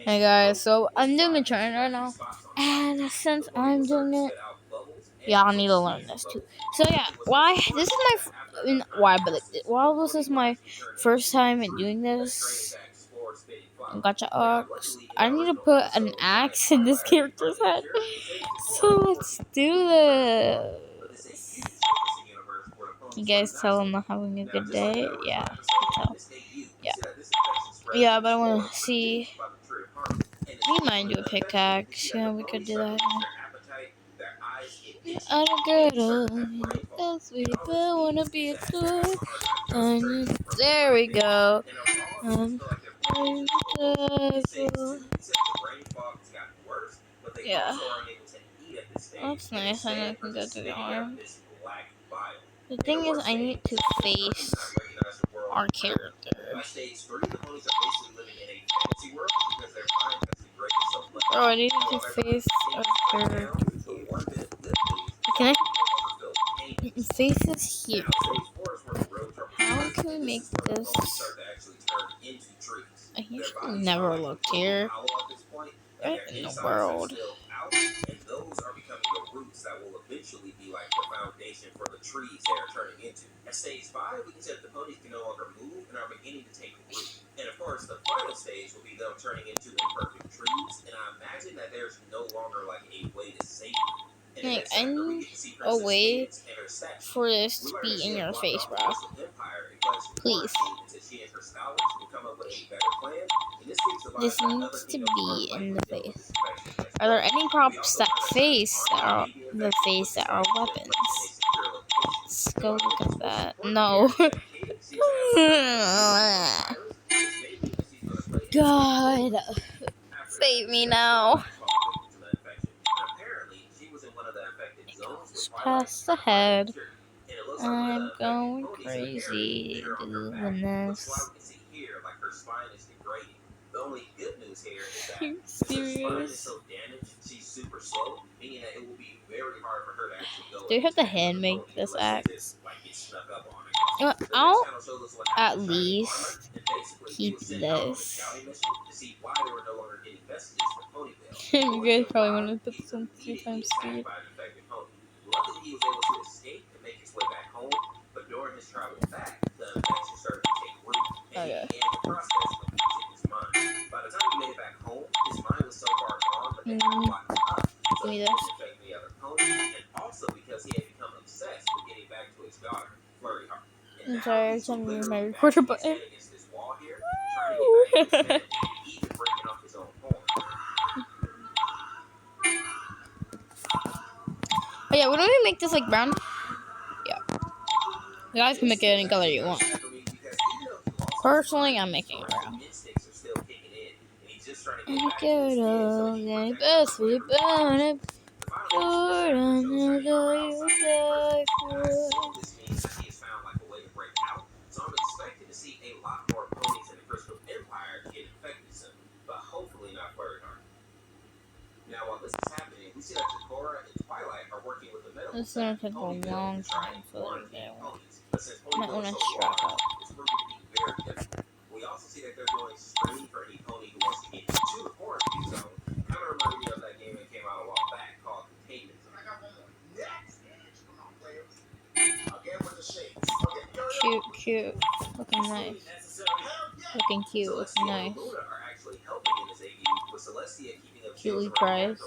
Hey guys, so I'm doing a training right now, and since I'm doing it, yeah, I need to learn this too. So yeah, why this is my why, but why was this my first time in doing this? Gotcha ox. I need to put an axe in this character's head. So let's do this. You guys tell I'm not having a good day. Yeah, tell. Yeah, yeah, but I want to see. We might do a pickaxe. Yeah, we could do that. I don't get it. That's sweet, but I wanna be a good. And there we go. Um, yeah. That's nice. I know I can go through the arm. The thing is, I need to face our character. Oh, I need to face our character. Can I face this here? How can we make this? I usually never looked here. What in the world? And those are becoming the roots that will eventually be like the foundation for the trees they are turning into. At stage 5, we can say that the ponies can no longer move and are beginning to take root. And of course, the final stage will be them turning into imperfect trees. And I imagine that there's no longer like a way to save them. Like, I need a way for this to be in your face, bro. Please. This needs to be in the face. Are there any props that are the face that are weapons? Let's go look at that. No. God. Save me now. Past the head. I'm going crazy doing this. The only good news here is that since her spine is so damaged, she's super slow, meaning that it will be very hard for her to actually go. Do you have to hand make this axe? I'll at least keep this. You guys probably want to put this on 3 times speed. Luckily, he was able to escape and make his way back home, but during his travels back, the infection started to take root, and he began the process of losing his mind. By the time he made it back home, his mind was so far gone that they had to lock him up, so he couldn't infect the other ponies, and also because he had become obsessed with getting back to his daughter, Flurry Heart. I'm sorry, I'm trying to use my recorder button. Even breaking off his own horn. Oh yeah, why don't we make this like brown? Yeah. You guys can make it any color you want. Personally, I'm making it brown. Now, while this is happening, we see that Takora and Twilight are working with the medical. This is going to take a long time for them to might want to strap up. It's proving to be very difficult. We also see that they're doing screening for any pony who wants to get into the quarantine zone. Kind of reminded me of that game that came out a while back called Containment Zone. I got one more. Next. Come on, players. Again with the shades. Cute. Looking nice. Looking cute. Looking nice. Cutely cries.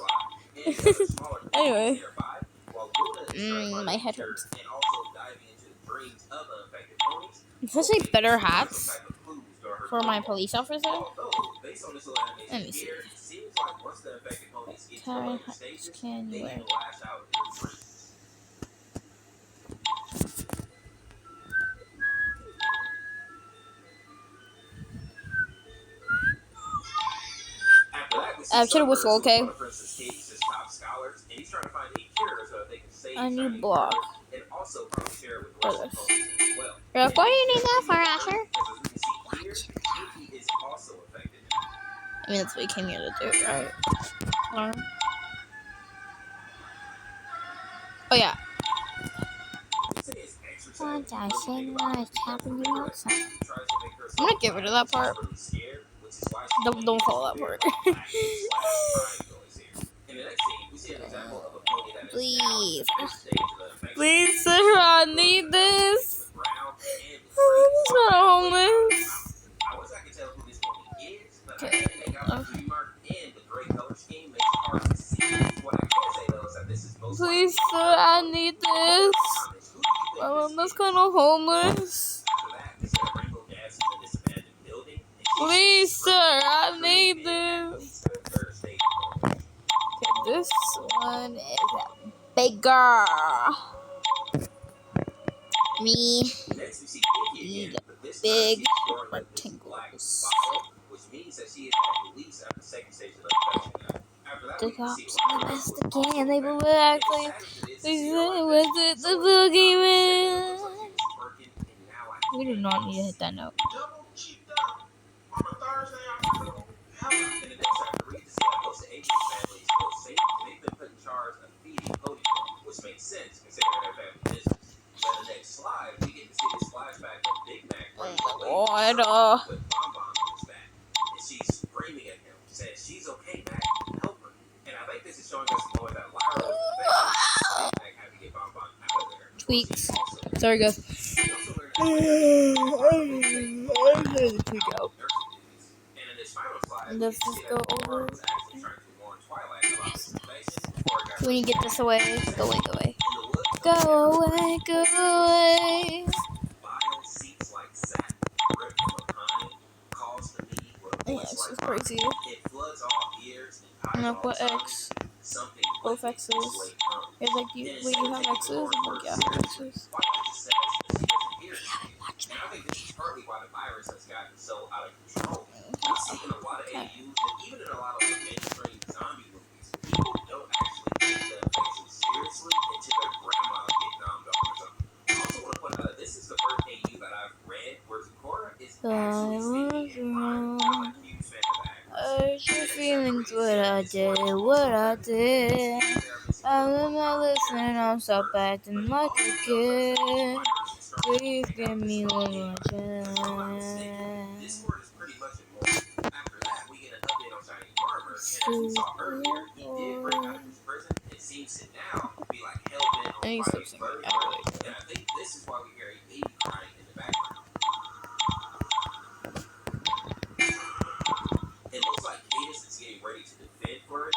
Anyway. My head hurts. It's actually better hats for my police officer. Let me see. What hats can you wear? Should have whistle, okay? A new block. For this. What do you need that for, Asher? I mean, that's what you came here to do, right? Oh, yeah. I'm gonna get rid of that part. Don't follow that part. Please. Please, sir, I need this. I'm not homeless. Okay. Please, sir, I need this. I'm just kind of homeless. Please, sir, I need this. Okay, this one is bigger. Me need big rectangles. The cops investigate. They will actually. Was it the boogeyman? We do not need to hit that note. Oh my God. Tweaks. Sorry, guys. Tweak out. Let's just go over. Yes. When you get this away, go away, go away. Go away, go away. Yeah, this is crazy. And I've got X. Both X's. It's like, wait, you have X's? I'm like, yeah, I have X's. Watch me. Okay. I was wrong. I your feelings what I did. I'm not listening, I'm stop acting like a kid. Please give me one more chance. And he's lip syncing. It looks like Cadence is getting ready to defend for her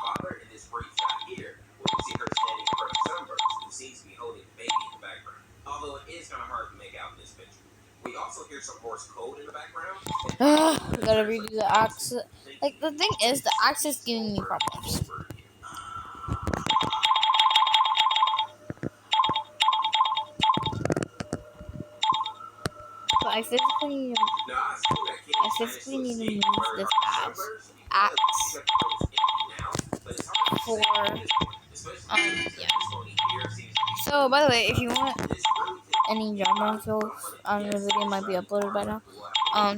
father in this brief shot here. We can see her standing in front of Sunburst, who seems to be holding the baby in the background. Although it is kind of hard to make out in this picture. We also hear some Morse code in the background. We gotta redo the access. Like, the thing is, the access is giving me problems. But I physically need to use this axe for yeah. So by the way, if you want any drama fills the video might be uploaded by now.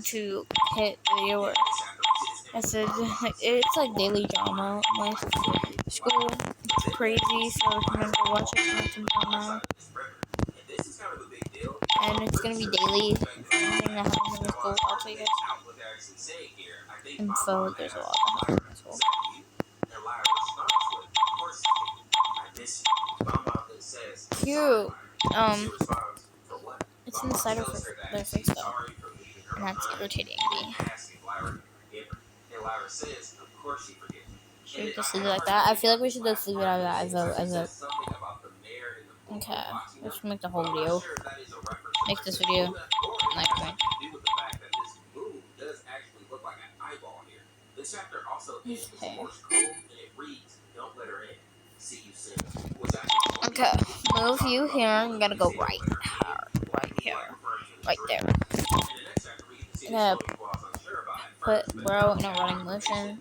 To hit the video where I said it's like daily drama. My school it's crazy, so remember watch it some drama. And it's gonna be daily. Anything that happens in the school, I'll tell you guys. And so there's a lot that happens in school. Cute. It's in the side of their face though, and that's irritating me. Should we just leave it like that? I feel like we should just leave it like that as a. Okay, let's make the whole video. Make this video like that. Okay, move you here. I'm gonna go right here, right there. I'm gonna put bro in a running motion.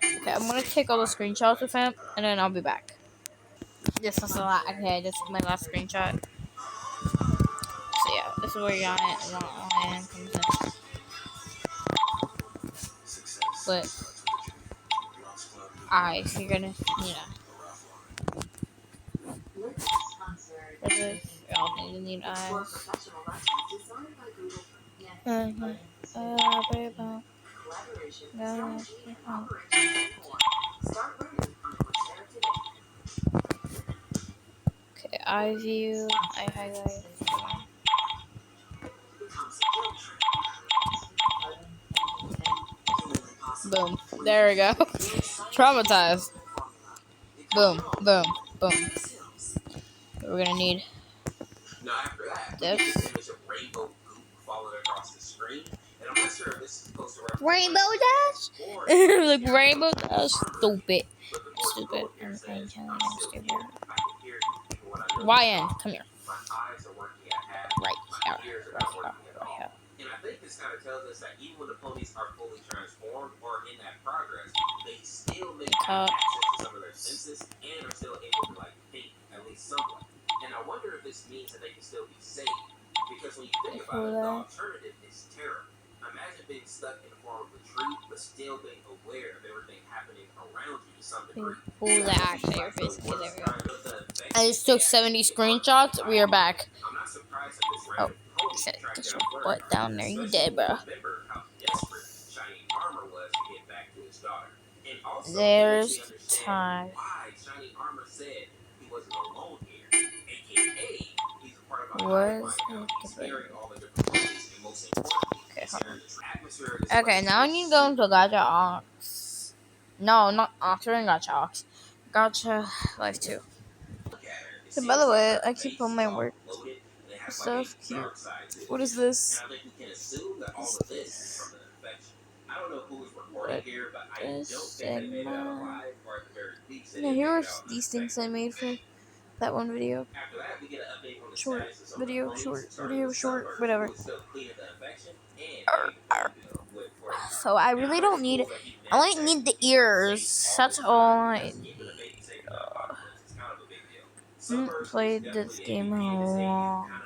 Okay, I'm gonna take all the screenshots with him, and then I'll be back. This is a lot. Okay, this is my last screenshot. So yeah, this is where you're on it. And comes in. But eyes, you're gonna, y'all need eyes. Okay, I view, I highlight. Boom. There we go. Traumatized. Boom, boom, boom. We're gonna need Now after that, we this. get this image of rainbow goop falling across the screen, and I'm not sure if this is supposed to represent Rainbow Dash? or Like Rainbow Dash? Stupid. but the Morse Stupid. code here I'm says, telling I'm you, still stupid. here. I can hear you even when I know YN, come here. my eyes are working at half. Right My here. ears are Right not here. working at Right all. here. And I think this kind of tells us that even when the ponies are fully transformed or in that progress, they still may have access to some of their senses and are still able to like think at least somewhat. And I wonder if this means that they can still be saved. Because when you think about it, the alternative is terror. Imagine being stuck in the form of a tree, but still being aware of everything happening around you to some degree. Pull that actually your face. Okay, there we go. I just took 70 screenshots. We are back. I'm not surprised that this Oh, random pony said, tracked get down your Fleur, butt down there. You dead, bro. remember how desperate Shining Armor was to get back to his daughter. And also, There's we the time. why Shining Armor said he wasn't alone here. AKA, he's a part of a Where's hive mind now. He's hearing all the different voices, and most importantly, okay, he's hearing the atmosphere of this okay, place now I need to go into Gacha Ox. No, not Ox. We're in Gacha Ox. Gacha Life 2. So, by the way, I keep all my work stuff cute. What is this? And I think we can assume that all of this is from the infection. I don't know who is recording What here, but I don't is think they made it out Sigma? alive, or at the very least, they Yeah, didn't here make are it out these things I unaffected. made for that one video. After that, we get an update on the Short status of some of the video, ponies, short starting video, with short, Sunburst, whatever. who is still clean of the infection, and Arr, getting arr. Ponyville with Fleur. So I really don't need. I only need the ears. That's all I. Played this game in a long time.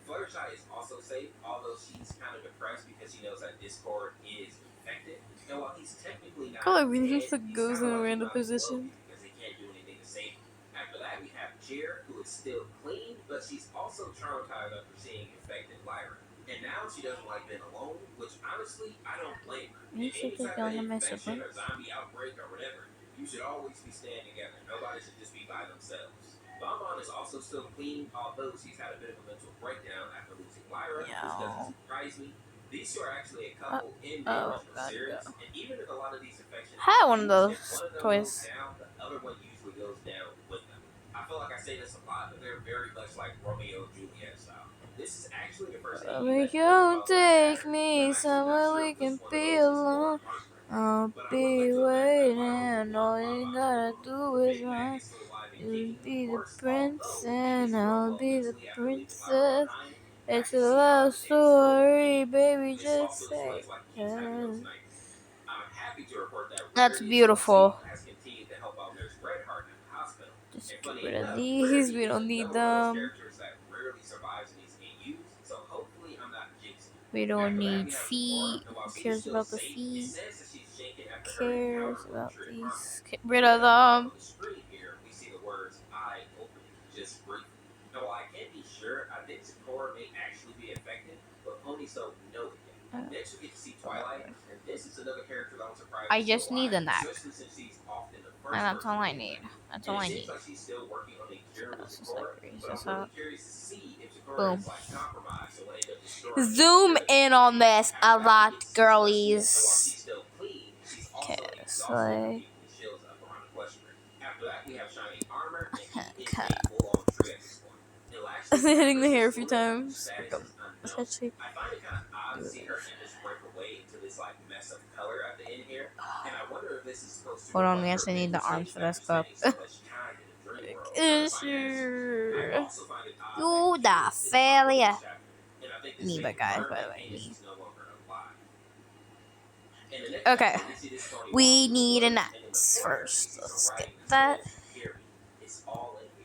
Fluttershy is also safe, although she's kind of depressed because she knows that Discord is infected. And while he's technically not Probably dead, just like he's goes kind in of a like random position. because they can't do anything to save him. After that, we have Cheer, who is still clean, but she's also traumatized after seeing infected Lyra. And now she doesn't like being alone, which honestly, I don't blame her. You should take on my Infection sibling. or zombie outbreak or whatever, you should always be staying together. Nobody should just be by themselves. Bonbon is also still clean, although she's had a bit of a mental breakdown after losing Lyra, which doesn't surprise me. These two are actually a couple in the original series, and even if a lot of these infections Had one of those if one of them toys. goes down, the other one usually goes down with them. I feel like I say this a lot, but they're very much like Romeo and Juliet style. This is actually the first Will you take me somewhere we can be alone? I'll be waiting. All you gotta do is run. You'll be the prince and I'll be the princess. It's a love story, baby. Just say yes. That's beautiful. Just get rid of these. We don't need them. We don't need feet. Who cares about the feet? Cares about these? Get rid of them. I can't be sure. I think Sakura may actually be affected, but ponies don't know it yet. Next, we get to see Twilight, and this is another character that I'm surprised. I just need a neck. And that's all I need. That's all I need. Boom. Zoom in on this a lot, girlies. Okay, so I'm hitting the hair a few times. Actually, hold on, we actually need the arms for this cup. Sure. You the failure. Me, but guys, by the way, me. Okay, we need an axe first. Let's get that.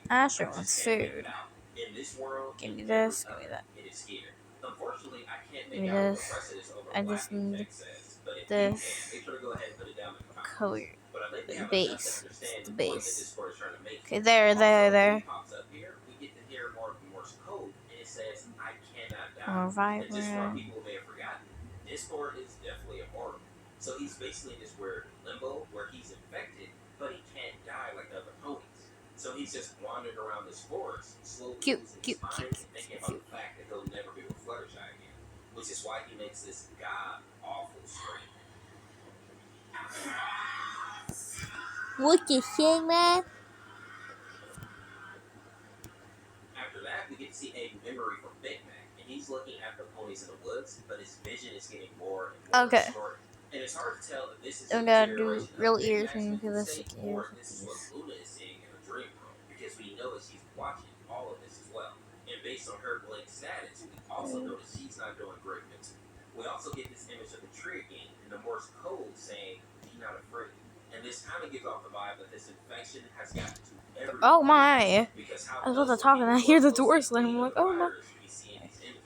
Asher wants food. Give me this, give me that. Give me this. I just need this color. The base. It's the base. Okay, there. die. More And just for our vibrant. people who may have forgotten, Discord is definitely immortal. So he's basically in this weird limbo where he's infected, but he can't die like the other ponies. So he's just wandering around this forest, slowly Cute, losing his cute, mind cute, and thinking cute, about cute. the fact that he'll never be with Fluttershy again. Which is why he makes this god awful scream. What you saying, man? After that, we get to see a memory from Big Mac, and he's looking at the ponies in the woods, but his vision is getting more and more Okay. distorted. And it's hard to tell if this is a I'm gonna do deterioration of real Big ears Mac's when you do mental this. state, Ears or if with this is what these. Luna is seeing in her dream world, because we know that she's watching all of this as well. And based on her blank status, we also notice she's not doing great mentally. We also get this image of the tree again in the Morse code saying, "Be not afraid." And this kind of gives off the vibe that this infection has gotten to everyone. Oh my! Because how I was about else to talk and I would hear the people door associate slam. I'm being like, of the oh my. virus be seeing these images?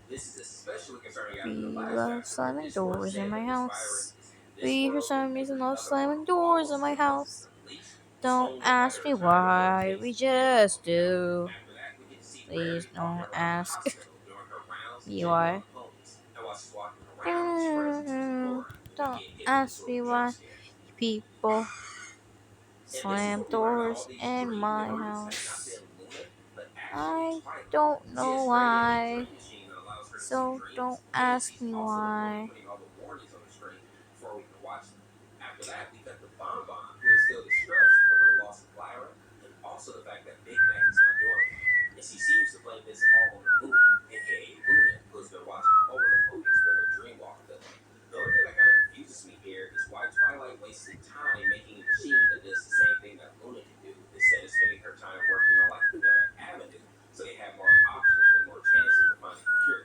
This is especially concerning after the We last love chapter, where slamming Discord doors in said my that this virus house. is in this We for world and some reason every love other world. slamming doors in Almost my unless it's house. unleashed, it's Don't only a ask matter me of time before it why. takes We everyone just on. do. After that, we get to see Please Rarity walking don't around the ask hospital during her rounds and me checking why. on the ponies. And while she's walking around, she runs into Zecora, and we Don't get hit with this ask little me jump why. scare. People And this is slam where we learn that all doors these in dream my memories have not house. been Luna, but actually I Twilight. don't She know has created a why. dream machine that allows her to see So don't dreams, and ask she's me also the pony why. putting all the warnings on the screen before we can watch them. After that, we got the Bonbon, who is still distressed over the loss of Lyra, and also the fact that Big Mac is not doing well. And she seems to blame this all on the moon, aka Luna, who has been watching over the ponies with her dream walk ability. The only thing that kind of confuses me here is why Twilight wasted time making a machine that does the same thing that Luna can do, instead of spending her time working on like another avenue, so they have more options and more chances of finding a cure.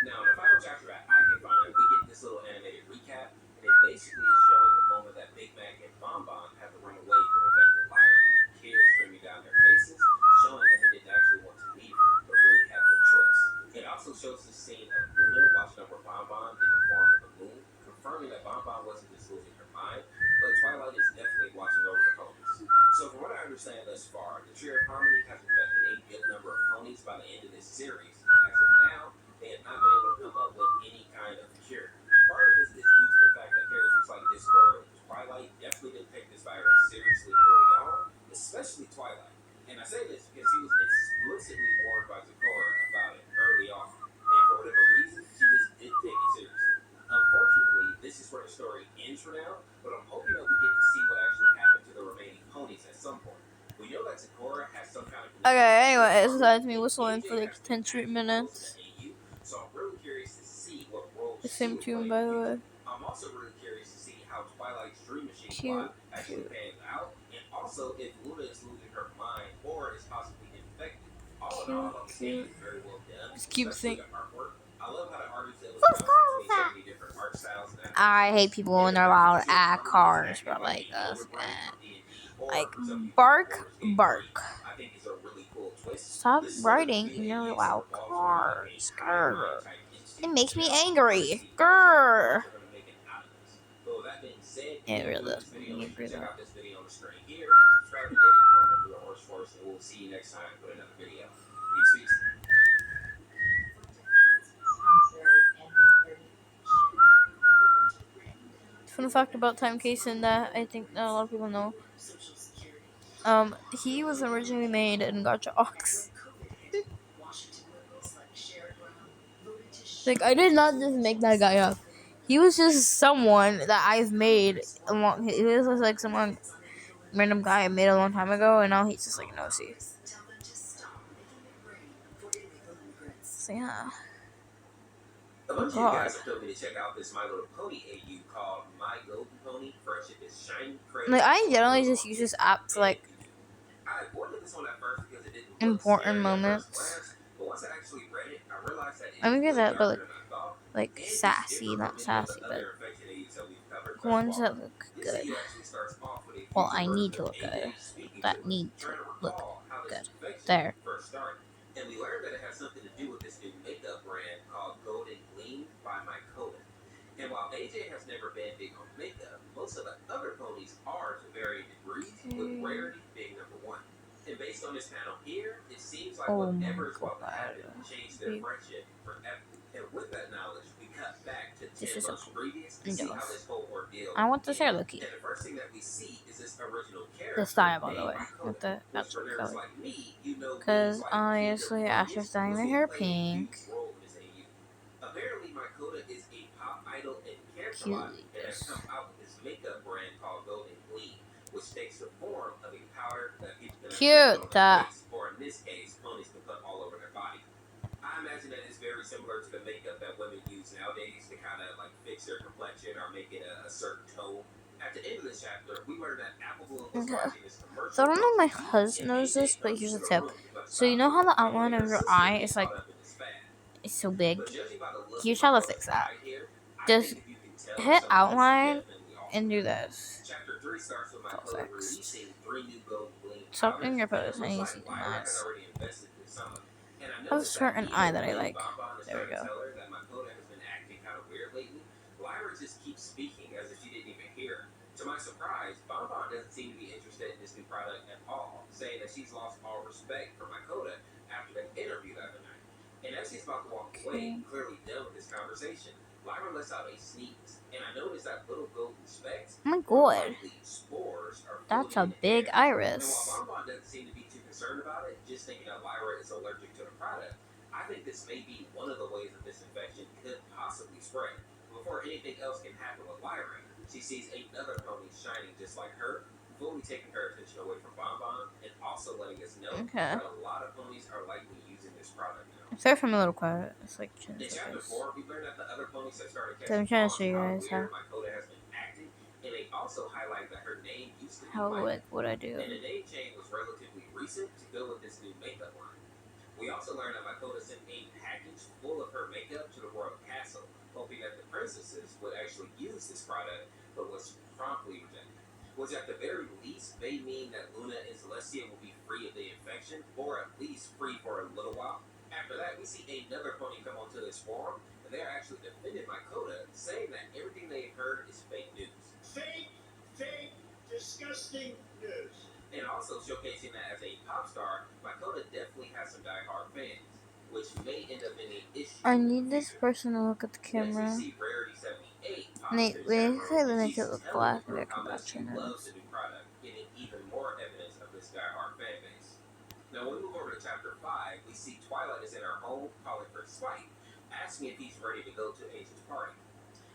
Now, in the final chapter that I can find, we get this little animated recap, and it basically is showing the moment that Big Mac and Bonbon have to run away from infected Lyra, tears streaming down their faces, showing that they didn't actually want to leave her, but really had no choice. It also shows the scene of Luna watching over Bonbon in the form of the moon, confirming that Bonbon wasn't just losing her mind, but Twilight is definitely watching over the ponies. So from what I understand thus far, the Tree of Harmony has infected a good number of ponies by the end of this series, and as of now, they have not been able to come up with any kind of cure. Part of this is due to the fact that characters like Discord and Twilight definitely didn't take this virus seriously early on, especially Twilight. And I say this because he was explicitly warned by Zecora about it early on, and for whatever reason, she just didn't take it seriously. Unfortunately, this is where the story ends for now, but I'm hoping that we get to see what actually happened to the remaining ponies at some point. We know that Zecora has some kind of Okay, anyways, that's me whistling for like 10 straight minutes. so I'm really curious to see what role The she same will tune, play in by the the future. way. I'm also really curious to see how Twilight's Dream Machine Cute, plot actually cute, pans out, and also if Luna is losing her mind or is possibly infected. All in cute, all, this game cute. is very well done, Just keep especially saying. the artwork. I love how the artist is able to bounce between so many different art styles and I hate animations. people And when the they're fact that loud the Tree of at Harmony is cars, acting but like like the this. Overbrain from D&D, or Like, for some people from bark, Baldur's Gate 3, bark. I think is a really cool twist. Stop This is one of the riding few in your AUs that loud revolves around like a cars. hive mind Grr. type It institute, makes and me they're also trying to angry. see how exactly Grr. what they're going to make it out of this. But with that being said, if It you really enjoyed does this make video, me make sure angry to check though. out this video on the screen here. Subscribe to David for a member of the Horse Force, and we'll see you next time with another video. Peace, peace. Fun fact about Time Cason that I think not a lot of people know. He was originally made in Gacha Ox. Like, I did not just make that guy up. He was just someone that I've made along. He was just like someone random guy I made a long time ago, and now he's just like no see. So yeah. A bunch of you God. guys have told me to check out this My Little Pony AU called My Golden Pony. Friendship is shiny, crazy. Like, I generally just use this app for like I avoided this one at first because it didn't look important scary at first moments. glance, but once I actually read it, I realized that it I is mean, get way that, but darker than I thought. like And it's sassy, different not from many of sassy, the but other infected AUs that we've covered thus ones far. that look This good. AU actually starts off with a Well, future I version need to of look good. AJ speaking That to us, need to trying to look recall how this good. infection There. first started. And we learned that it has something to do with this new makeup brand called Golden Gleam by Mycota. And while AJ has never been big on makeup, most of the other ponies are to varying degrees, with Rarity being number one. And based on this panel here, it seems like Oh my whatever is about to god. happen changed their friendship forever. And with that knowledge, we cut back to This 10 is so months cool. previous to I'm see how jealous. this whole ordeal I want this hair, ended. Loki. And the first thing that we see is this original character The style, by the named way. Makoto, With the which for actual nerds color. like me, you know means Because like obviously, Kingdom Asher's Focus dyeing was their who hair played a pink. huge role in this AU. Apparently, Makoto is a pop idol and cares a Cute. lot and has come out with this makeup brand called Golden Gleam, which takes the form of a powder that people can actually put on their face, or in this case, ponies can put all over their body. I imagine that it's very similar to the makeup that women use nowadays to kind of like fix their complexion or make it a certain tone. At the end of this chapter, we learn that Apple Bloom was watching this commercial. So I don't know if my husband knows this, but here's a tip. So you know how the outline of your eye is like, it's so big? Here's how to fix that. Just hit outline and do this. Chapter 3 starts with Makoto releasing 3 new Golden Gleam Stop doing your powders, pose. and I it need to looks see like the Lyra has eyes. already invested this summer. And I I have a noticed certain that eye even that I when like. Bonbon is There we trying to go. tell her that Makoto has been acting kind of weird lately, Lyra just keeps speaking as if she didn't even hear her. To my surprise, Bonbon doesn't seem to be interested in this new product at all, saying that she's lost all respect for Makoto after that interview the other night. And as he's about to walk away, clearly done with this conversation, Lyra lets out a sneeze, and I noticed that little golden specks Oh my god. spores are That's a floating in the big air. iris. And while Bonbon doesn't seem to be too concerned about it, just thinking that Lyra is allergic to the product, I think this may be one of the ways that this infection could possibly spread. Before anything else can happen with Lyra, she sees another pony shining just like her, fully taking her attention away from Bonbon, and also letting us know that a lot of ponies are likely using this product now. Sorry if I'm a little quiet. It's like In chapter 4, we learned that the other ponies have started so I'm catching trying on to show you how guys weird Makoto has been acting, and they also highlight that her name used to be how Mike, would I do. and the name change was relatively recent to go with this new makeup line. We also learned that Makoto sent a package full of her makeup to the royal castle, hoping that the princesses would actually use this product, but was promptly rejected. Which at the very least may mean that Luna and Celestia will be free of the infection, or at least free for a little while. After that, we see another pony come onto this forum, and they are actually defending Makoto, saying that everything they've heard is fake news. Fake, disgusting news. And also showcasing that as a pop star, Makoto definitely has some die-hard fans, which may end up being an issue. I need this person to look at the camera. Next, we see Rarity 78 Nate, basically they make it look black and they're coming loves the new product, getting even more evidence of this die-hard fan base. Now, when we move over to chapter 5, we see Twilight is in her home calling for Spike, asking if he's ready to go to AJ's party.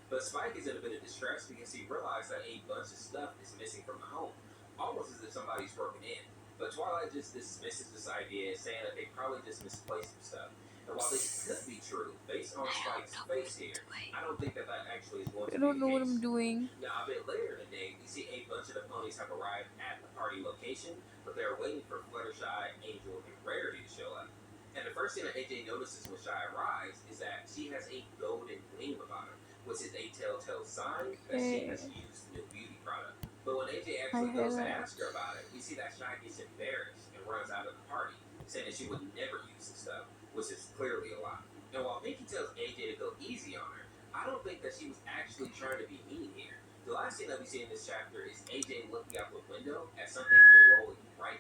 But Spike is in a bit of distress because he realized that a bunch of stuff is missing from the home, almost as if somebody's broken in. But Twilight just dismisses this idea, saying that they probably just misplaced some stuff. And while this could be true, based on Spike's face here, I don't think that actually is going to be the case. I don't know what I'm doing. Now, a bit later in the day, we see a bunch of the ponies have arrived at the party location, but they're waiting for Fluttershy, Angel, and Rarity to show up. And the first thing that AJ notices when Shy arrives is that she has a golden gleam about her, which is a telltale sign that she has used the new beauty product. But when AJ actually goes to ask her about it, we see that Shy gets embarrassed and runs out of the party, saying that she would never use the stuff, which is clearly a lie. And while Pinky tells AJ to go easy on her, I don't think that she was actually trying to be mean here. The last thing that we see in this chapter is AJ looking out the window at something glowing bright.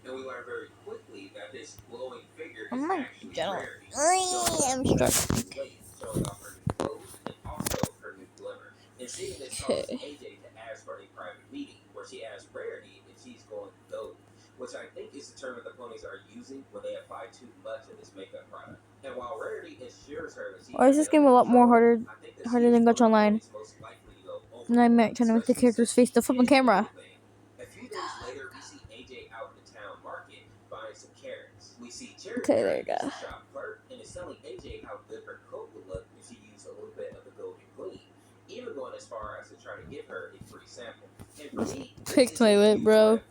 And we learn very quickly that this glowing figure is actually Rarity. I'm struggling. Showing off her new clothes and also her new glimmer. And seeing this causes AJ to ask for a private meeting, where she asks Rarity if she's going to go, which I think is the term that the ponies are using when they apply too much of this makeup product. And while Rarity assures her that Why is this game a lot more harder than Gacha Online? And I'm trying to make the character's face the flipping camera. A few days later, we see AJ out in the town market buying some carrots. We see Cherry Okay, there you go. shop clerk and is telling AJ how good her coat would look if she used a little bit of the golden gleam, even going as far as to try to give her a free sample. And for me, picked my lip, bro.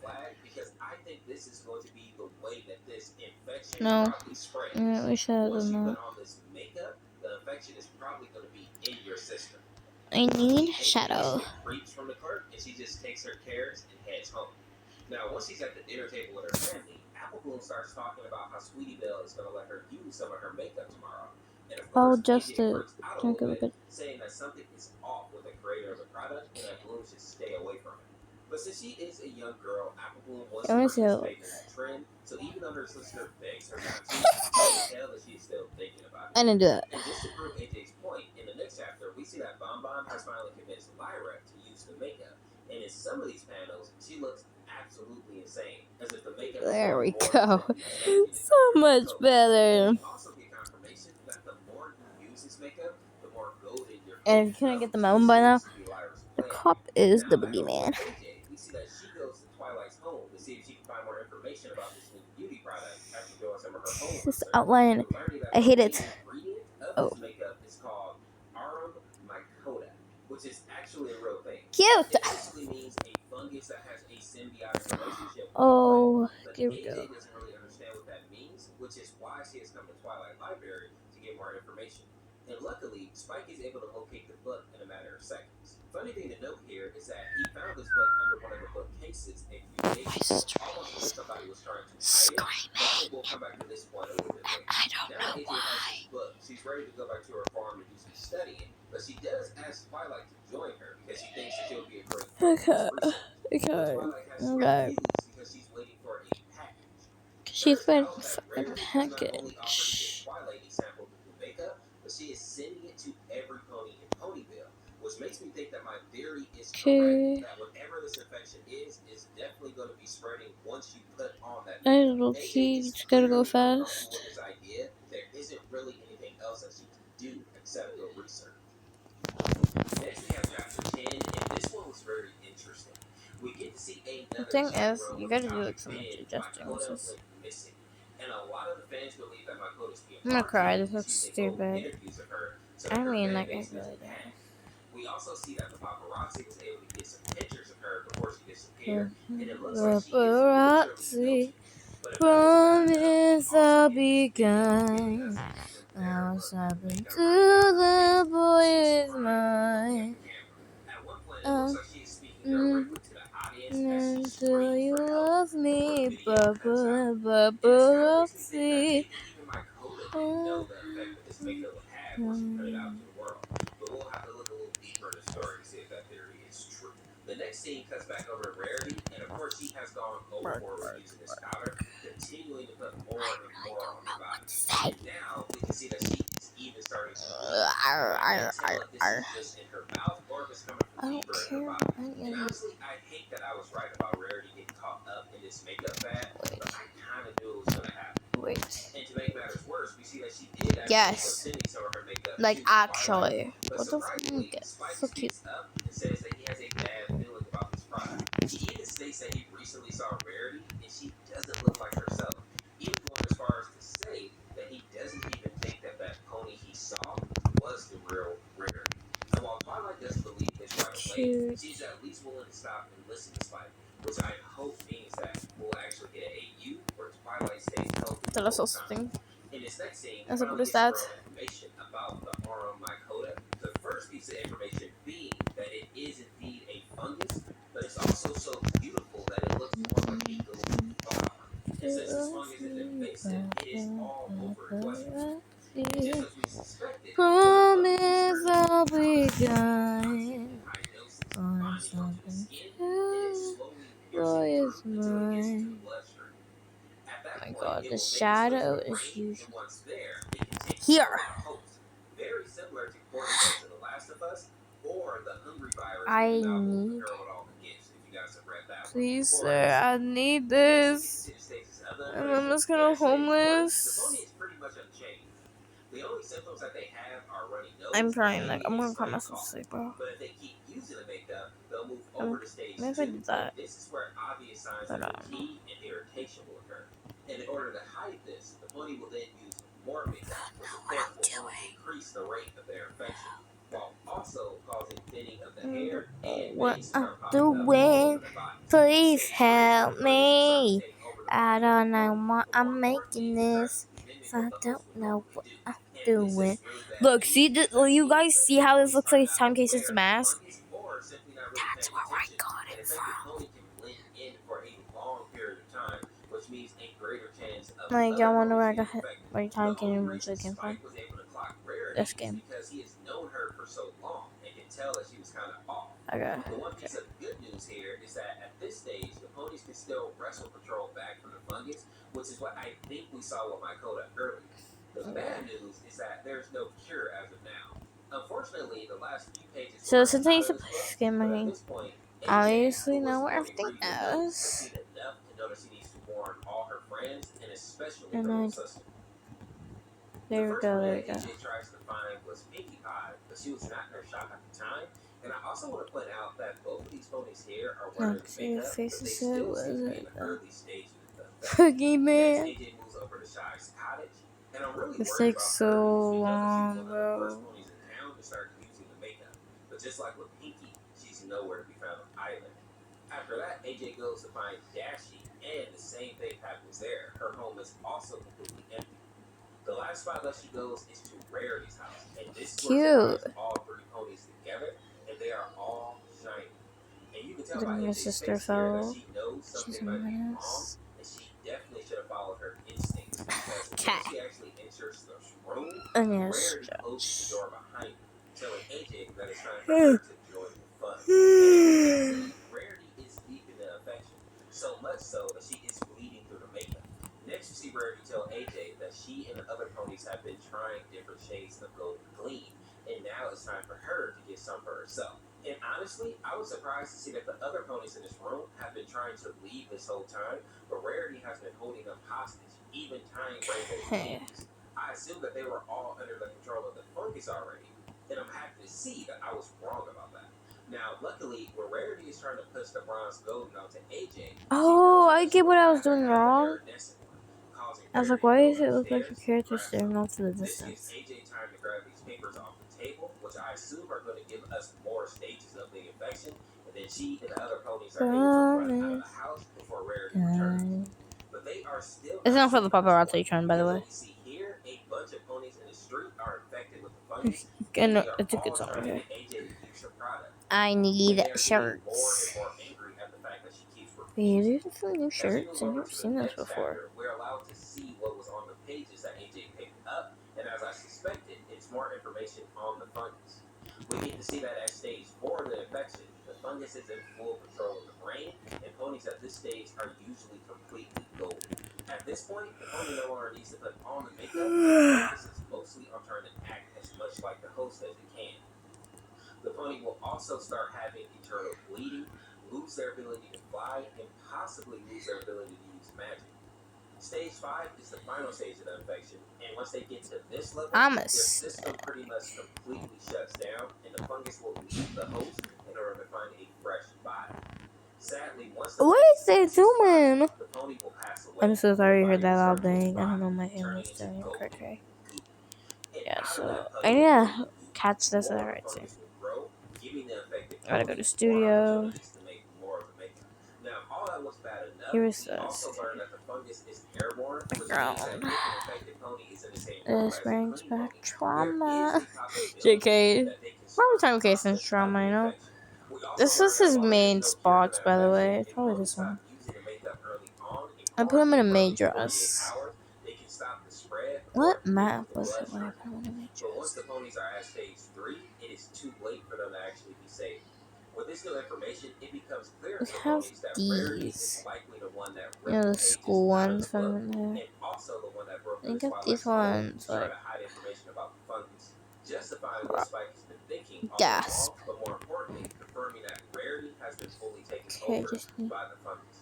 Because I think this is going to be the way that this infection No. probably spreads. Yeah, I wish I had Once you done put that. on this makeup, the infection is probably going to be in your system. I need shadow. Creeps from the clerk, and she just takes her carrots and heads home. Now, once she's at the dinner table with her family, Apple Bloom starts talking about how Sweetie Belle is going to let her use some of her makeup tomorrow. And of course, Just AJ to freaks out a little bit, saying that something is off with the creator of the product and that Bloom should stay away from it. But since she is a young girl, Apple Bloom wants Let to me bring see how this it makeup looks. to trend. So even though her sister begs her not to, you can tell that she is still thinking about it. I didn't do that. And just to prove AJ's point, in the next chapter, we see that Bon Bon has finally convinced Lyra to use the makeup. And in some of these panels, she looks absolutely insane, as if the makeup is There doing we more go. than just making it. So much So, better. we also get confirmation that the more you use this makeup, the more golden your coat And if you couldn't get the becomes, memo which by now, seems to be Lyra's the plan here. cop is the Now, back over boogeyman. with AJ, we see that she goes to Twilight's home to see if she can find more information about this new beauty product after doing some of her own This research outline, and learning that I the hate main it. ingredient of Oh, this makeup is called Arum mycota, which is actually a real thing. cute. It basically means a fungus that has a symbiotic relationship with a plant, Oh, but here we go. AJ doesn't really understand what that means, which is why she has come to Twilight Library to get more information. And luckily, Spike is able to locate the book in a matter of seconds. Funny thing to note here is that he found this book under one of the bookcases a few days My ago, sister almost as if is somebody was trying to hide it, but we'll screaming. come back to this point a little bit later. I don't Now know AJ has this why. book, she's ready to go back to her farm and do some studying, but she does ask Twilight to join her because she thinks that she'll be a great help with this Okay. research. But Okay. Twilight has to Okay. refuse because she's waiting for a package. She's Turns been out that fucking Rarity has not only offered to give package. Twilight a sample of the new makeup, but she is sending it to every pony in Ponyville, which makes me think that my theory is correct, Okay. that whatever this infection is definitely going to be spreading once you put on that I makeup. little AJ key. is Just gotta go clearly uncomfortable with fast. this idea. There isn't really anything else that she can do except go research. Next, we have chapter 10, and this one was very interesting. We get to see The another thing chat is, room you where the gotta do topic like so much being adjusting. This Mycota is. went missing. And a lot of the fans believe that Mycota is being I'm gonna cry. marketed This looks just using old stupid. interviews of her so I that her mean, fan like, I base really doesn't don't. panic. We also see that the paparazzi was able to get some pictures of her before she disappeared, and it looks like she is literally Paparazzi, melting. But if that was bad enough, we promise also I'll get this be video giving us kind. an even better Now look what's at the happened makeup to running down her face the as boy she is is crying and looking at mine? the camera. At one point, it looks Um, like she is speaking mm, directly to the audience as she do screams you for help love before the me? video cuts out. And this kind of makes me think that Paparazzi. maybe even Mycota didn't know the effect that this makeup would have when she put it out to the world. But we'll have to look a little deeper in the story to see if that theory is true. The next scene cuts back over to Rarity, and of course she has gone overboard with using this powder, continuing to put more and more on her body. And now we can see that she is even starting to bleed. But I can't tell if this is just in her mouth or if it's coming I from don't deeper in her care. body. I'm And gonna honestly, I hate that I was right about Rarity getting caught up in this makeup fad, but I kind of knew it was going to happen. wait. And to make matters worse, we see that she did actually end up Yes. sending some of her makeup Like, to Twilight. actually. But What the fuck? surprisingly, Okay. Spike So cute. speaks up and says that he has a bad feeling about this product. He even states that he recently saw Rarity and she doesn't look like herself. Even going as far as to say that he doesn't even think that that pony he saw was the real Rarity. And while Twilight doesn't believe this right away, Cute. she's at least willing to stop and listen to Spike, which I hope means that we'll actually get an AU where Twilight stays healthy Tell the us whole time. something. In this next scene, we As a finally good get some stat. real information about the Aurum mycota. The first piece of information being that it is indeed a fungus, but it's also so beautiful that it looks more like a golden flower. And since this fungus is invasive, it is all over Westeros. And just as we suspected, when the bug Promise resurged, I'll it be concentrated in toxic kind. high-doses, On binding onto the something skin, and then true. slowly piercing Boy through is until it gets into mine. the bloodstream. At Oh that my point, god, it the will make its way to shadow the is brain, huge. and once there, it can take the Here. form of a host, very similar to Cordyceps in The Last of Us, or the hungry virus in I the novel The need. Girl with All the Gifts, if you guys have read that one. Please, Or sir, Insect. I need Next, we get to this. see the stage's other And I'm information. just kind And of at stage 1, the pony homeless. is pretty much unchanged. The only symptoms that they have are runny I'm nose crying. and Like, maybe I'm a gonna cry slight myself to cough. sleep, bro. But if they keep using the makeup, they'll move over to stage Maybe if I 2, did and that. this is where obvious signs But of fatigue and irritation will occur. And in order to hide this, the pony will then use more makeup, which of course will only increase the rate of their infection, while also causing thinning of the hair and what veins to I'm start popping up all doing, over the body. please Stage 3 is when help the fungus will start me. taking over the I body of the don't know pony, what but more I'm making importantly, it starts this. to mimic So I what the host don't would know normally what do. I'm And if this doing. is really bad Look, news, see, will that you means guys that see some how this ponies looks are like not Tom Case's aware of the mask? fungus or simply not really That's paying where I attention. got And it in fact, the from. pony can blend in for a long period of time, which means a greater chance of Like, other y'all wonder ponies where I getting got hit, infected. where The Tom Kane only reason eventually came from. Spike was able to clock Rarity This is game. because he has known her for so long and can tell that she was kind of off. Okay. The one piece of good news here is that at this stage, the ponies can still wrestle control back from the fungus, which is what I think we saw with Mycota earlier. The bad news is that there's no cure as of now. Unfortunately, the last few pages So were since I not used to as play rough, this game, but at I this point, AJ, obviously who was know the where pony everything briefly knows, has is. seen enough to notice she needs to warn all her friends, and especially And her little I, sister. The there we first go, one there that we go. AJ tries to find was Pinkie Pie, but she was not in her shop at the time. And I also want to point out that both of these ponies here are I wearing can see the makeup, but they faces. It still seem was to be in it the the early stages of the infection. Cookie Next, Man? AJ moves over to Shy's cottage, and I'm really This worried takes about so her because she was long, one of the first bro. ponies in town to start using the makeup. But just like with Pinkie, she's nowhere to be found either. After that, AJ goes to find Dashie, and the same thing happens there. Her home is also completely empty. The last spot that she goes is to Rarity's house, and this is where she Cute. finds all three ponies together, and they are all shiny. And you can tell Then by my AJ's sister face here that fell. she knows She's something a might be wrong, menace. and she definitely should have followed her instincts because Okay. once she actually enters the room, And yes, Rarity closes the Judge. door behind her, telling AJ that it's time for her to join the fun. And as we can see, Rarity is deep in the affection, so much so that she is bleeding through the makeup. Next, we see Rarity tell AJ that she and the other ponies have been trying different shades of Golden Gleam, and now it's time for her to get some for herself. And honestly, I was surprised to see that the other ponies in this room have been trying to leave this whole time, but Rarity has been holding them hostage, even tying Rainbow's Okay. hands. I assumed that they were all under the control of the fungus already, and I'm happy to see that I was wrong about that. Now, luckily, when Rarity is trying to push the bronze golden onto AJ, Oh, I get what I was doing wrong. causing I was like, Rarity to why go does it look like your upstairs and character's grab staring some. off to the This gives distance? AJ time to grab these papers off the table, which I assume are going to give us more stages of the infection, and then she and the other ponies are able to run out of the house before Rarity returns. But they are still It's not not for the safe at this paparazzi point, trend, by the because way. what we see here, a bunch of ponies in the street are infected with the fungus, And and they are it's a good all song trying to here. get AJ to use her product. I And need they are getting more and shirts. more angry at the fact that she keeps Wait, refusing. there's some new As we shirts? move I've over never to the seen this next before. chapter, we're allowed to see what was on the pages that AJ picked up, and as I suspected, it's more information on the fungus. We get to see that at stage 4 of the infection, the fungus is in full control of the brain, and ponies at this stage are usually completely golden. At this point, the pony no longer needs to put on the makeup, the focus is mostly on trying to act as much like the host as it can. The pony will also start having internal bleeding, lose their ability to fly, and possibly lose their ability to use magic. Stage 5 is the final stage of the infection, and once they get to this level, their system pretty much completely shuts down, and the fungus will leave the host in order to find a fresh body. Sadly, once the What is they doing? the pony will pass away. I'm so sorry you heard that loud Body bang. I don't know, my turning family's into doing golden cray. goo. And Yeah, out of so that I puddle need of to golden goo, catch this more at of the right soon. fungus will grow, giving the infected Gotta go pony to more studio. opportunities to make more of the makeup. Now, all that was bad enough, Here is we also learned that the fungus is airborne, which means that if an infected pony is in the same room This as a brings clean back pony, trauma. there is a possibility JK. that they can Probably start time the okay since process of trauma, the you know? infection. We also This is learned that his while there is main no cure for spots, the by the infection, way. if Probably ponies this one. stop using the makeup early on and I put him in a quarantine for at maid least 48 dress. hours, they can stop the spread What or map remove the was it when I bloodstream. put him in a maid But once dress? the ponies are at stage 3, it is too late for them to actually be saved. With this new information, it becomes clear We to the have ponies that Rarity is these. likely the one that You ripped know, the the pages school out of ones the book, from there. and also the one that broke I into got these Twilight's home ones, to try like, to hide information about the fungus, justifying what Spike has been thinking all gasp. along, but more importantly, confirming that Rarity has been fully taken Okay, over just need by the fungus.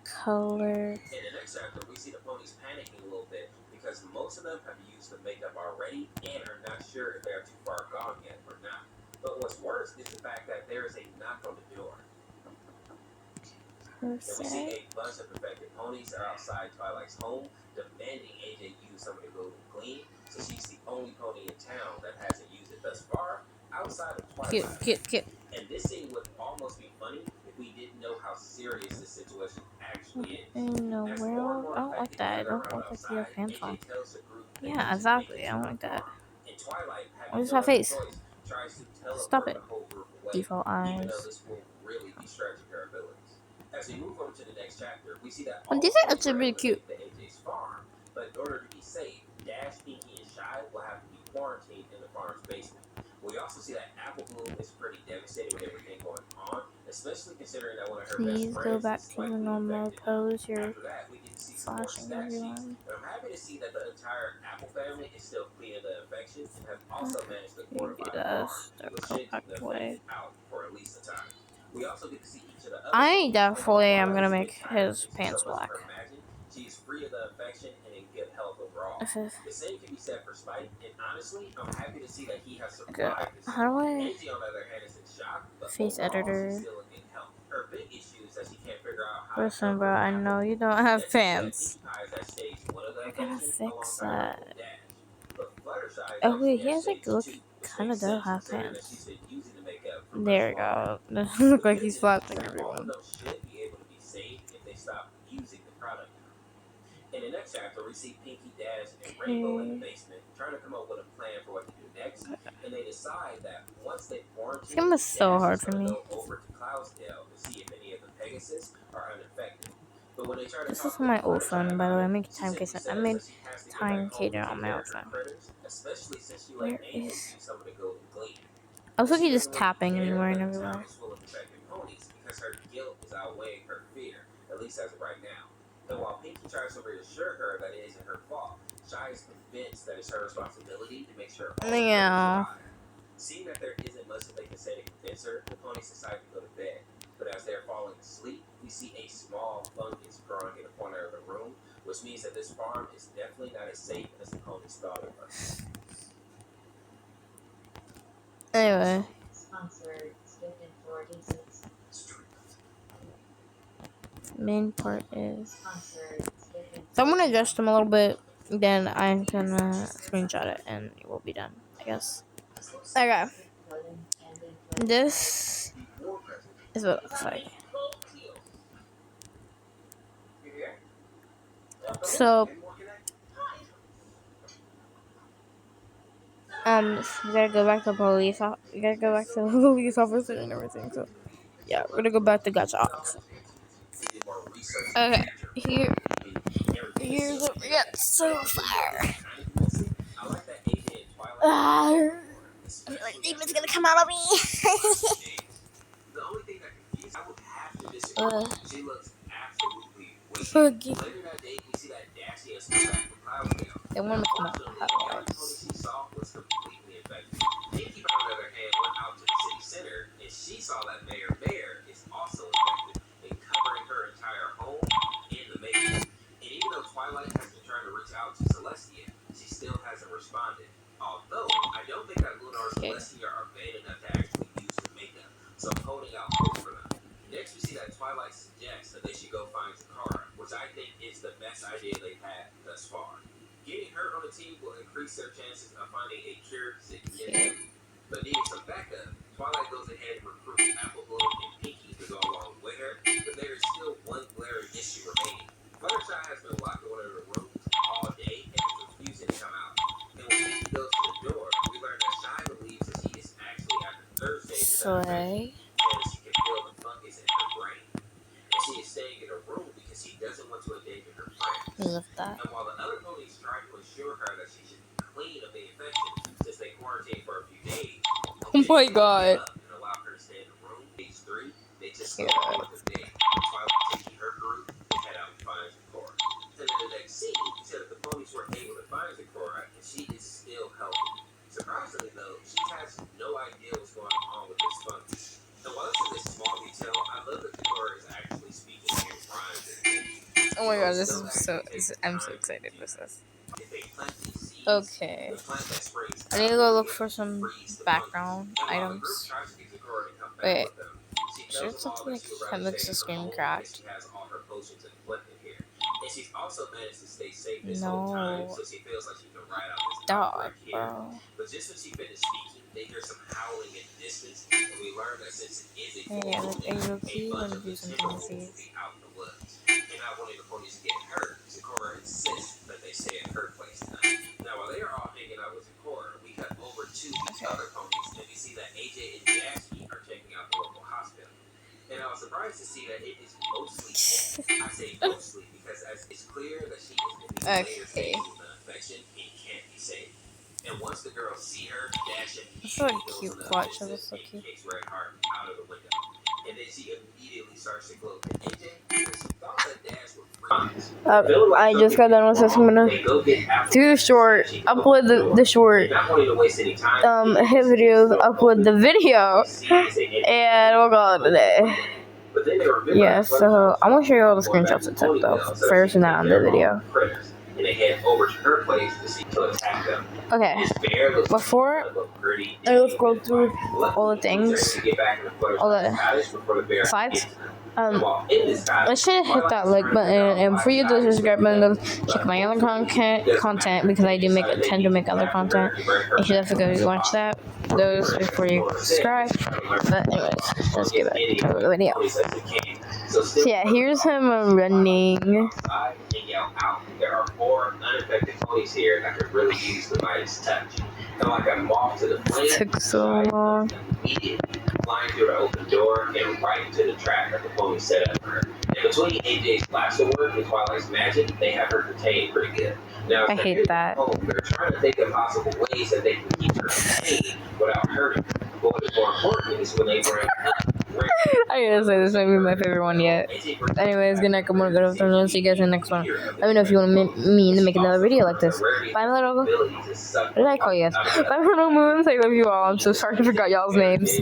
color. In the next chapter, we see the ponies panicking a little bit because most of them have used the makeup already and are not sure if they are too far gone yet or not. But what's worse is the fact that there is a knock on the door. And we see a bunch of infected ponies are outside Twilight's home, demanding AJ use some of the Golden Gleam, so she's the only pony in town that hasn't used it thus far, outside of Twilight. Cute. And this scene would almost be funny if we didn't know how serious this situation actually is. No, As where? more and more I don't like infected that. I gather don't around like to see a outside, fan farm. AJ tells the group that they Yeah, should exactly. make it I to don't the like that. farm. And Twilight, What having is no that other face? choice, tries to Stop teleport it. the whole group away, Default even though eyes. this will really be stretching her abilities. As we move over to the next chapter, we see that Well, all these are ponies actually are really able to cute. make it to AJ's farm, but in order to be safe, Dash, Pinkie, and Shy will have to be quarantined in the farm's basement. We also see that Apple Bloom is pretty devastated with everything going especially considering that one of her best Please go friends back is to your likely normal infected. pose. You're After that, we get to see some more flashing stat sheets, everyone. and I'm happy to see that the entire Apple family is still clean of the infection and have also managed to You fortify the farm, guys, which go should back keep the away. infection out for at least a time. We also get to see each of the other I ponies, and while definitely am Twilight gonna is a make bit tired his and she pants still looks black. her imagine, she is free of the infection and in good health overall. This is The same can be said for Spike, and honestly, I'm happy to see that he has good. survived this How storm. do I Angie, on the other hand, is in shock, but face overall, she's editor? still in good health. Her big issue is that she can't figure out how to Listen, bro, cover I know Apple. you don't have Next, we see that pants. Pinkie Pie is at stage 1 of the We're gonna infection fix alongside her Uncle that. Dash. But Fluttershy is Oh wait, actually he at has like stage look 2, which kind makes of does sense have considering that she's pants. been using the makeup for much There we longer. go. Doesn't look The like good he's news is flashing that all of everyone. them should be able to be saved if they stop using the product now. In the next chapter, we see Pinkie, Dash, and Rainbow in the Okay. basement trying to come up with a plan for what to do next, and they decide that once they This quarantine, game was so Dash is hard for going to me. go over to Cloudsdale to see if any of the Pegasus are unaffected. But when they try to This is talk on to my old Fluttershy phone, by the about way. I it, made she time simply case. I says made that she has to get back time home cater to on take my care old of her phone. critters, especially since she let Where Angel is? use some of the golden gleam. I was But she looking just doesn't really tapping care anywhere and that the town everywhere. is full of infected ponies because her guilt is outweighing her fear, at least as of right now. And while Pinkie tries to reassure her that it isn't her fault, Shy is convinced that it's her responsibility to make sure all the critters Yeah. survive. Seeing that there isn't much that they can say to convince her, the ponies decide to go to bed. But as they're falling asleep, we see a small fungus growing in the corner of the room, which means that this farm is definitely not as safe as the ponies thought it was. Anyway. Main part is. So I'm gonna adjust them a little bit. Then I'm gonna screenshot it and it will be done, I guess. Okay. This is what it looks like. So, we gotta go back to police. We gotta go back to the police officer and everything. So, yeah, we're gonna go back to Gacha Ox. Okay, here's what we got so far. I feel like demon's gonna come out of me. The only thing that confused, I would have to disagree. She looks absolutely Boogie. wasted. Later that day, we see that Dashy has come back from Cloudsdale. They want to come out Unfortunately, the only pony she saw was completely infected. Pinkie, on the other hand, went out to the city center, and she saw that Mayor Bear is also infected and covering her entire home and the mayor. And even though Twilight has been trying to reach out to Celestia, she still hasn't responded. Although, I don't think that Luna or Celestia are vain enough to actually use the makeup, so I'm holding out hope for them. Next, we see that Twilight suggests that they should go find Zakara, which I think is the best idea they've had thus far. Getting her on the team will increase their chances of finding a cure significantly. But needing some backup, Twilight goes ahead and recruits Apple Bloom and Pinkie to go along with her, but there is still one glaring issue remaining. Fluttershy has been locked in one of the rooms all day and is refusing to come out. And when Pinkie goes to the door, we learn that Shy believes that she is actually at the third stage of the infection, and she can feel the fungus in her brain. And she is staying in her room because she doesn't want to endanger her friends. And while the other ponies try to assure her that she should be clean of the infection since they quarantined for a few days, Oh my god. and allow her to stay in the room. Stage 3, they just go on with the day. Twilight taking her group to head out and find Zakora. And in the next scene, we said that the ponies were able to find Zakora, and she is still healthy. Surprisingly, though, she has no idea what's going on with this fungus. And while this is a small detail, I love that Zakora is actually speaking in rhymes. Oh my god, I'm so excited for this. Okay. I need to go look for some background items. Wait, should something like that makes the screen cracked? No. Dog, bro. But just as she finished speaking, they hear some howling in the distance, and we learn that since it is a full Hey, moon, are you okay? a You bunch wanna of do the something Timberwolves with will these? be out in the woods. And not wanting the ponies to get hurt, Zakora insists that they stay at her place tonight. Now, while they are all hanging out with Zakora, we cut over to these other ponies, and we see that AJ and Jasky are checking out the local hospital. And I was surprised to see that it is mostly I say mostly because as it's clear that she is in the later stages of the infection and can't be saved. And once the girls see her, Dash and That's so cute. Watch, that was so cute. kicks Redheart out of the window. And then she immediately starts to glow. And AJ, she thought her dads were friends. I just got done with this. I'm gonna do the short, upload the short, Not wanting to waste any time. hit videos, upload the video, and we'll call it a day. But then they remember Yeah, so I'm gonna show you all the screenshots I took though, first and not in the video. And they head over to her place to attack them. Okay, before I scroll through all the things, all the sites, I should hit that like button, and for you the subscribe button, check my other content because I tend to make other content. You should definitely go watch those before you subscribe. But anyways, let's get back to the video. So yeah, here's him running. There are 4 unaffected ponies here that could really use the Midas touch. Kind of like a moth to the flame. Took so long. Immediately flying through the open door and right into the trap that the pony set up for her. And between AJ's blaster work and Twilight's magic, they have her contained pretty good. Now, I hate that. They're trying to think of possible ways that they can keep her contained without hurting her. But what is more important is when they bring up. I gotta say, this might be my favorite one yet. Anyways, good night. I'm gonna go to the see you guys in the next one. Let me know if you want me to make another video like this. Bye, my little. What did I call you guys? Bye, my little moons. I love you all. I'm so sorry I forgot y'all's names.